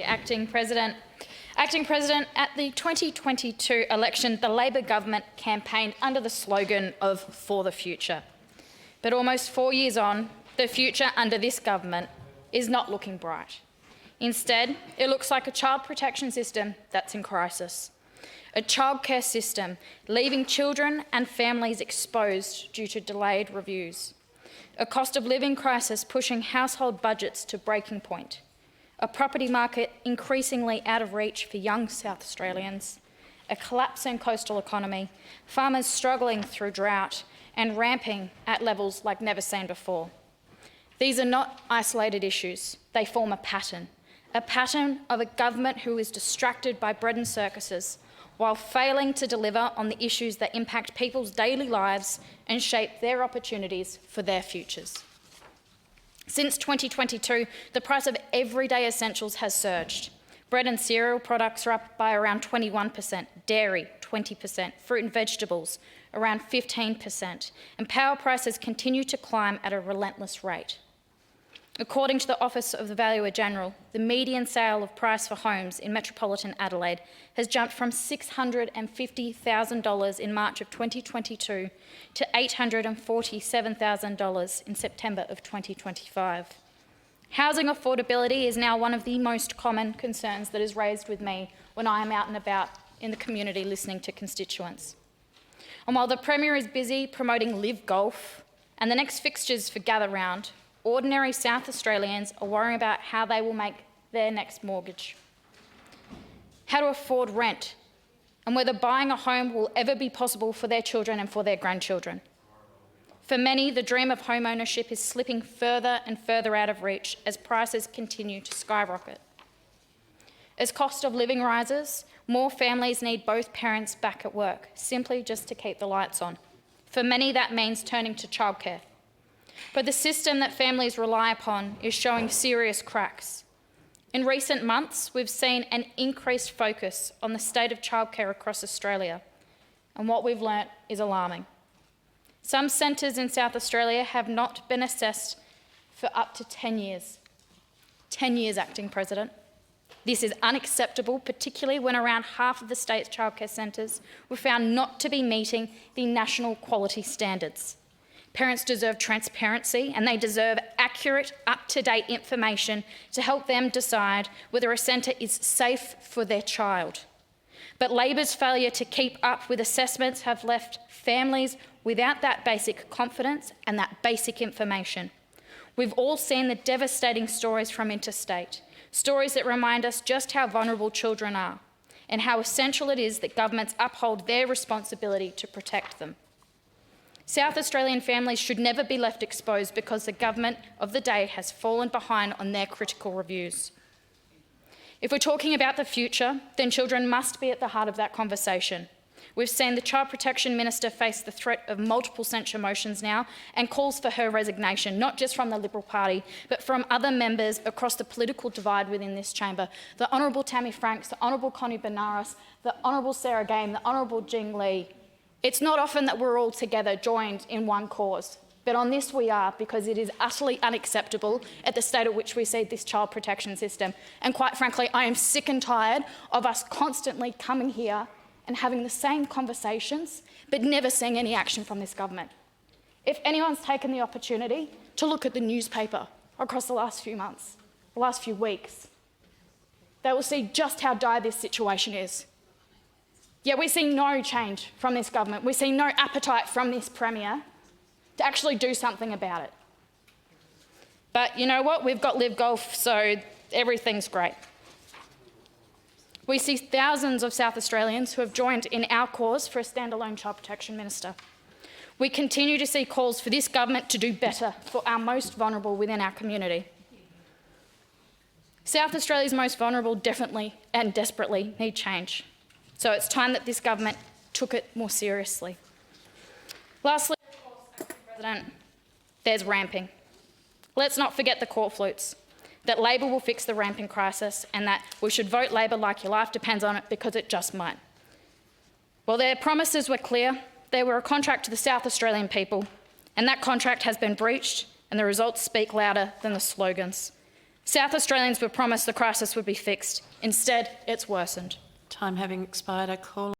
Acting President. Acting President, at the 2022 election, the Labor government campaigned under the slogan of "For the Future." But almost 4 years on, the future under this government is not looking bright. Instead, it looks like a child protection system that's in crisis, a childcare system leaving children and families exposed due to delayed reviews, a cost of living crisis pushing household budgets to breaking point, a property market increasingly out of reach for young South Australians, a collapsing coastal economy, farmers struggling through drought and ramping at levels like never seen before. These are not isolated issues, they form a pattern of a government who is distracted by bread and circuses while failing to deliver on the issues that impact people's daily lives and shape their opportunities for their futures. Since 2022, the price of everyday essentials has surged. Bread and cereal products are up by around 21%, dairy 20%, fruit and vegetables around 15%, and power prices continue to climb at a relentless rate. According to the Office of the Valuer General, the median sale price for homes in metropolitan Adelaide has jumped from $650,000 in March of 2022 to $847,000 in September of 2025. Housing affordability is now one of the most common concerns that is raised with me when I am out and about in the community listening to constituents. And while the Premier is busy promoting Live Golf and the next fixtures for Gather Round, ordinary South Australians are worrying about how they will make their next mortgage, how to afford rent, and whether buying a home will ever be possible for their children and for their grandchildren. For many, the dream of home ownership is slipping further and further out of reach as prices continue to skyrocket. As cost of living rises, more families need both parents back at work, simply just to keep the lights on. For many, that means turning to childcare. But the system that families rely upon is showing serious cracks. In recent months, we've seen an increased focus on the state of childcare across Australia, and what we've learnt is alarming. Some centres in South Australia have not been assessed for up to 10 years. 10 years, Acting President. This is unacceptable, particularly when around half of the state's childcare centres were found not to be meeting the national quality standards. Parents deserve transparency and they deserve accurate, up-to-date information to help them decide whether a centre is safe for their child. But Labor's failure to keep up with assessments have left families without that basic confidence and that basic information. We've all seen the devastating stories from interstate, stories that remind us just how vulnerable children are and how essential it is that governments uphold their responsibility to protect them. South Australian families should never be left exposed because the government of the day has fallen behind on their critical reviews. If we're talking about the future, then children must be at the heart of that conversation. We've seen the Child Protection Minister face the threat of multiple censure motions now and calls for her resignation, not just from the Liberal Party, but from other members across the political divide within this chamber. The Honourable Tammy Franks, the Honourable Connie Benares, the Honourable Sarah Game, the Honourable Jing Lee. It's not often that we're all together joined in one cause, but on this we are, because it is utterly unacceptable at the state at which we see this child protection system. And quite frankly, I am sick and tired of us constantly coming here and having the same conversations, but never seeing any action from this government. If anyone's taken the opportunity to look at the newspaper across the last few months, the last few weeks, they will see just how dire this situation is. Yet we see no change from this government. We see no appetite from this Premier to actually do something about it. But you know what? We've got Live Golf, so everything's great. We see thousands of South Australians who have joined in our cause for a standalone child protection minister. We continue to see calls for this government to do better for our most vulnerable within our community. South Australia's most vulnerable definitely and desperately need change. So it's time that this government took it more seriously. Lastly, President, there's ramping. Let's not forget the court flutes, that Labor will fix the ramping crisis and that we should vote Labor like your life depends on it because it just might. Well, their promises were clear. They were a contract to the South Australian people, and that contract has been breached, and the results speak louder than the slogans. South Australians were promised the crisis would be fixed. Instead, it's worsened. Time having expired, I call